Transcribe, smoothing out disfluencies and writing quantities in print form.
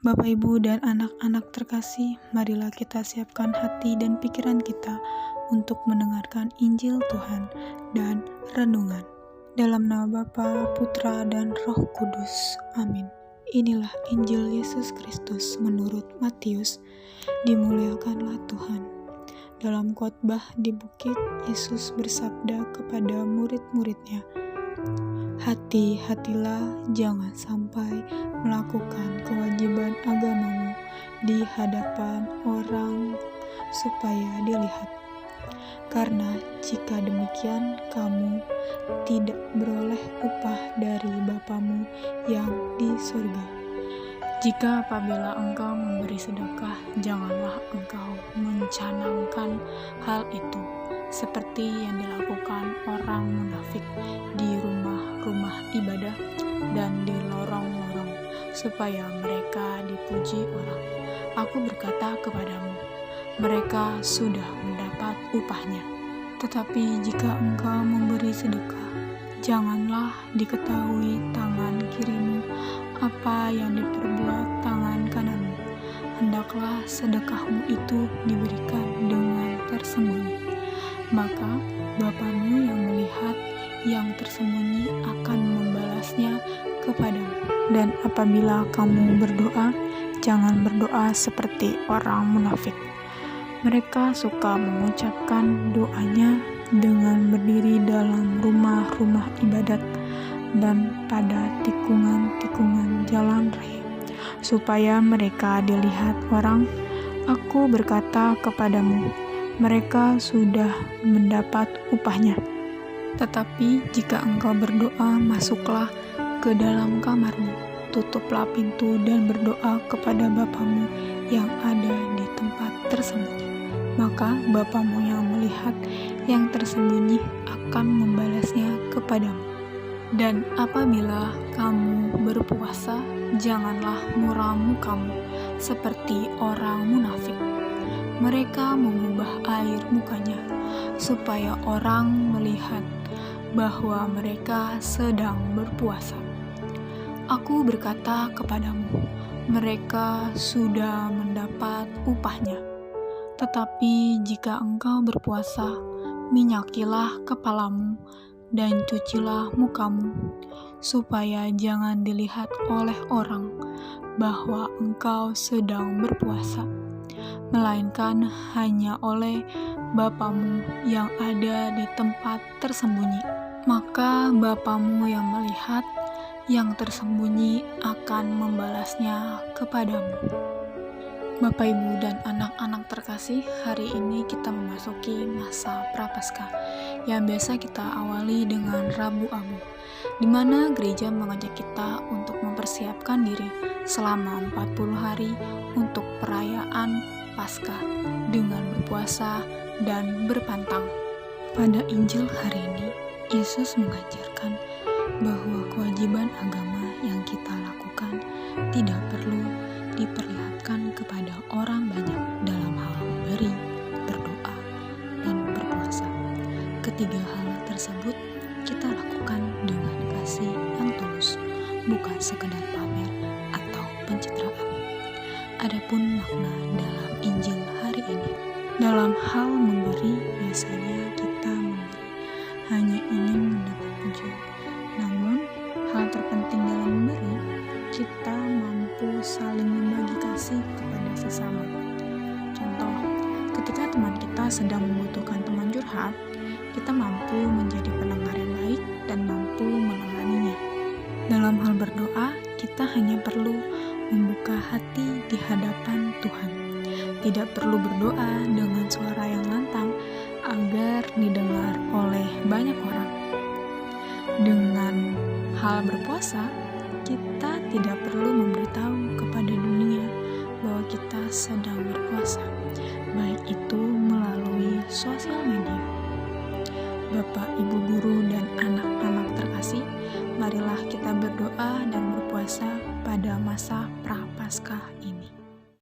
Bapak, Ibu, dan anak-anak terkasih, marilah kita siapkan hati dan pikiran kita untuk mendengarkan Injil Tuhan dan renungan. Dalam nama Bapa, Putra, dan Roh Kudus. Amin. Inilah Injil Yesus Kristus menurut Matius. Dimuliakanlah Tuhan. Dalam khotbah di bukit, Yesus bersabda kepada murid-muridnya, "Hati-hatilah, jangan sampai melakukan kewajiban agamamu di hadapan orang supaya dilihat. Karena jika demikian, kamu tidak beroleh upah dari Bapamu yang di surga. Jika apabila engkau memberi sedekah, janganlah engkau mencanangkan hal itu, seperti yang dilakukan orang munafik di rumah-rumah ibadah dan di lorong-lorong, supaya mereka dipuji orang. Aku berkata kepadamu, mereka sudah mendapat upahnya. Tetapi jika engkau memberi sedekah, janganlah diketahui tangan kirimu apa yang diperbuat tangan kananmu. Hendaklah sedekahmu itu diberikan dengan tersembunyi. Maka Bapamu yang melihat yang tersembunyi akan membalasnya kepadamu. Dan apabila kamu berdoa, jangan berdoa seperti orang munafik. Mereka suka mengucapkan doanya dengan berdiri dalam rumah-rumah ibadat dan pada tikungan-tikungan jalan raya, supaya mereka dilihat orang. Aku berkata kepadamu, mereka sudah mendapat upahnya. Tetapi jika engkau berdoa, masuklah ke dalam kamarmu, tutuplah pintu dan berdoa kepada Bapamu yang ada di tempat tersembunyi. Maka Bapamu yang melihat yang tersembunyi akan membalasnya kepadamu. Dan apabila kamu berpuasa, janganlah muram mukamu seperti orang munafik. Mereka mengubah air mukanya, supaya orang melihat bahwa mereka sedang berpuasa. Aku berkata kepadamu, mereka sudah mendapat upahnya. Tetapi jika engkau berpuasa, minyakilah kepalamu dan cucilah mukamu, supaya jangan dilihat oleh orang bahwa engkau sedang berpuasa, melainkan hanya oleh Bapamu yang ada di tempat tersembunyi. Maka Bapamu yang melihat yang tersembunyi akan membalasnya kepadamu." Bapak, Ibu, dan anak-anak terkasih, hari ini kita memasuki masa Prapaskah yang biasa kita awali dengan Rabu Abu, di mana gereja mengajak kita untuk mempersiapkan diri selama 40 hari untuk perayaan Paskah dengan berpuasa dan berpantang. Pada Injil hari ini, Yesus mengajarkan bahwa kewajiban agama yang kita lakukan tidak perlu diperlihatkan kepada orang banyak dalam hal memberi, berdoa, dan berpuasa. Ketiga hal tersebut kita lakukan dengan kasih yang tulus, bukan sekedar pamer atau pencitraan. Adapun makna dalam Injil hari ini, dalam hal memberi, biasanya kita memberi hanya ingin mendapat pujian. Namun, hal terpenting dalam memberi, kita mampu saling membagi kasih kepada sesama. Contoh, ketika teman kita sedang membutuhkan teman curhat, kita mampu menjadi pendengar yang baik dan mampu menenganinya. Dalam hal berdoa, kita hanya perlu membuka hati di hadapan Tuhan. Tidak perlu berdoa dengan suara yang lantang agar didengar oleh banyak orang. Dengan hal berpuasa, kita tidak perlu memberitahu kepada dunia bahwa kita sedang berpuasa, baik itu melalui sosial media. Bapak, Ibu guru, dan anak-anak terkasih, marilah kita berdoa dan berpuasa pada masa Prapaskah ini.